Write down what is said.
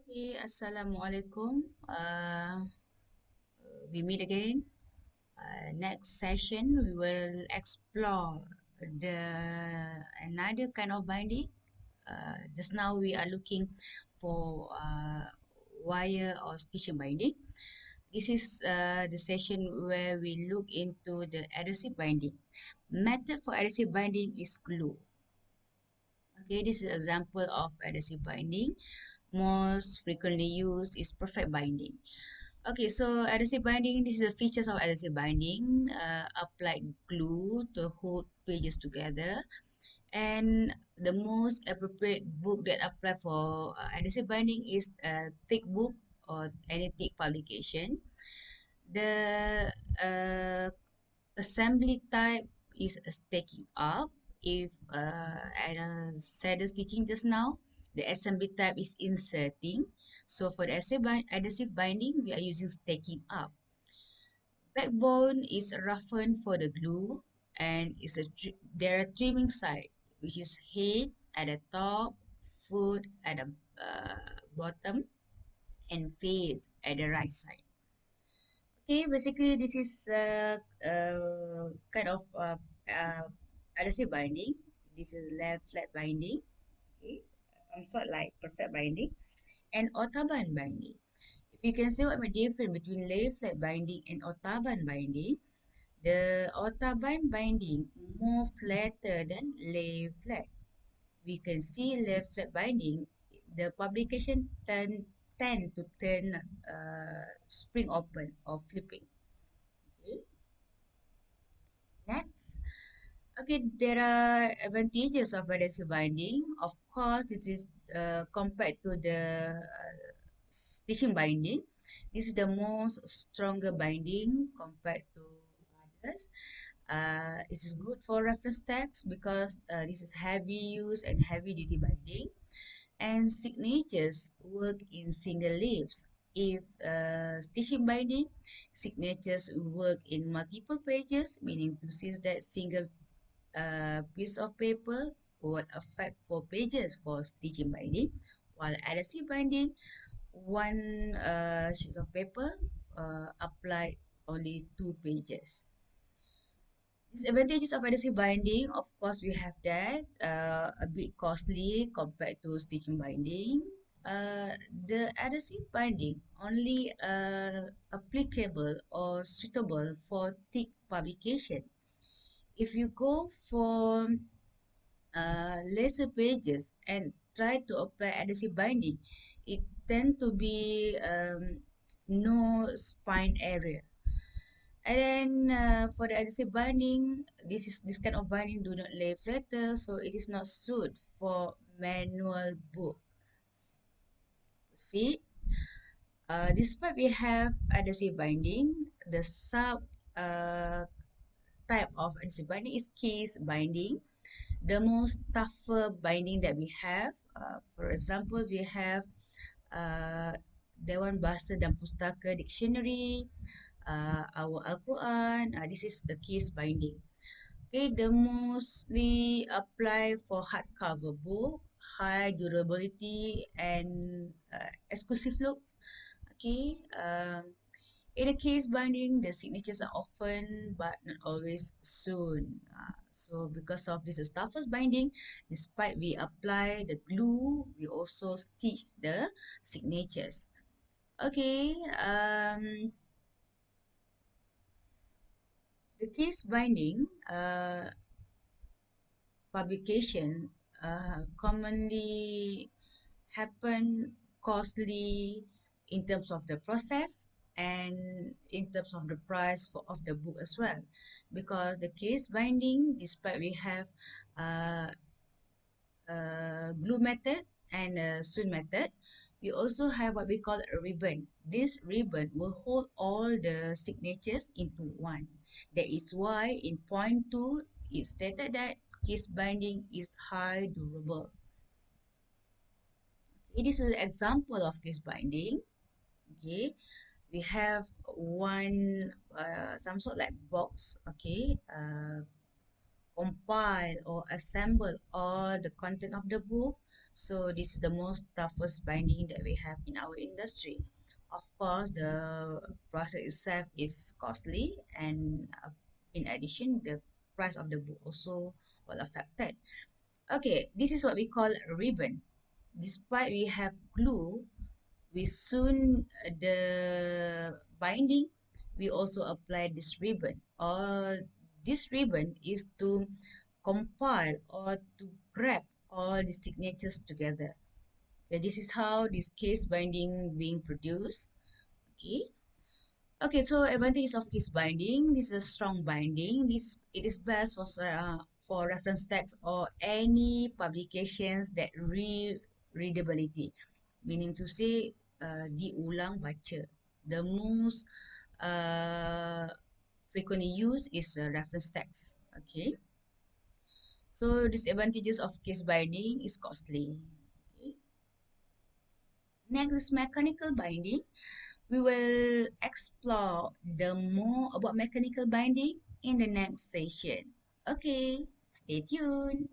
Okay, Assalamualaikum. We meet again. Next session, we will explore the another kind of binding. Just now we are looking for wire or stitching binding. This is the session where we look into the adhesive binding. Method for adhesive binding is glue. Okay, this is an example of adhesive binding. Most frequently used is perfect binding. Okay, so adhesive binding, this is the features of adhesive binding. Apply glue to hold pages together. And the most appropriate book that apply for adhesive binding is a thick book or any thick publication. The assembly type is stacking up. If I said the stitching just now, the assembly type is inserting. So for the adhesive binding, we are using stacking up. Backbone is roughened for the glue, and there are trimming side, which is head at the top, foot at the bottom, and face at the right side. Okay, basically this is kind of adhesive binding. This is left flat binding. Okay, some sort like perfect binding and autobahn binding. If you can see what the difference between lay flat binding and autobahn binding, the autobahn binding more flatter than lay flat. We can see lay flat binding, the publication tend to turn spring open or flipping. Okay. Next, okay, there are advantages of adhesive binding. Of course, this is compared to the stitching binding. This is the most stronger binding compared to others. This is good for reference text because this is heavy use and heavy duty binding. And signatures work in single leaves. If stitching binding, signatures work in multiple pages, meaning to say that single piece of paper will affect 4 pages for stitching binding, while adhesive binding, one sheet of paper apply only 2 pages. Disadvantages of adhesive binding, of course, we have that a bit costly compared to stitching binding. The adhesive binding only applicable or suitable for thick publication. If you go for laser pages and try to apply adhesive binding, it tend to be no spine area. And then for the adhesive binding, this kind of binding do not lay flatter, so it is not suited for manual book. See, despite we have adhesive binding, the sub type of adhesive binding is case binding. The most tougher binding that we have, for example, we have Dewan Bahasa dan Pustaka Dictionary, our Al-Quran. This is the case binding. Okay, the mostly apply for hardcover book, high durability and exclusive looks. Okay, in a case binding, the signatures are often but not always soon. So because of this toughest binding, despite we apply the glue, we also stitch the signatures. Okay, the case binding publication commonly happen costly in terms of the process and in terms of the price of the book as well, because the case binding, despite we have uh, glue method and sewn method, we also have what we call a ribbon. This ribbon will hold all the signatures into one. That is why in point 2 it stated that case binding is high durable. It is an example of case binding. Okay, we have one some sort like box. Okay, compile or assemble all the content of the book. So this is the most toughest binding that we have in our industry. Of course, the process itself is costly, and in addition, the price of the book also will affect that. Okay, this is what we call a ribbon. Despite we have glue, we soon the binding, we also apply this ribbon. Or this ribbon is to compile or to grab all the signatures together. Okay, this is how this case binding being produced. Okay. Okay, so advantage of case binding. This is a strong binding. This it is best for reference text or any publications that readability, meaning to say diulang baca. The most uh, frequently used is reference text. Okay, so disadvantages of case binding is costly. Okay. Next is mechanical binding. We will explore the more about mechanical binding in the next session. Okay, stay tuned.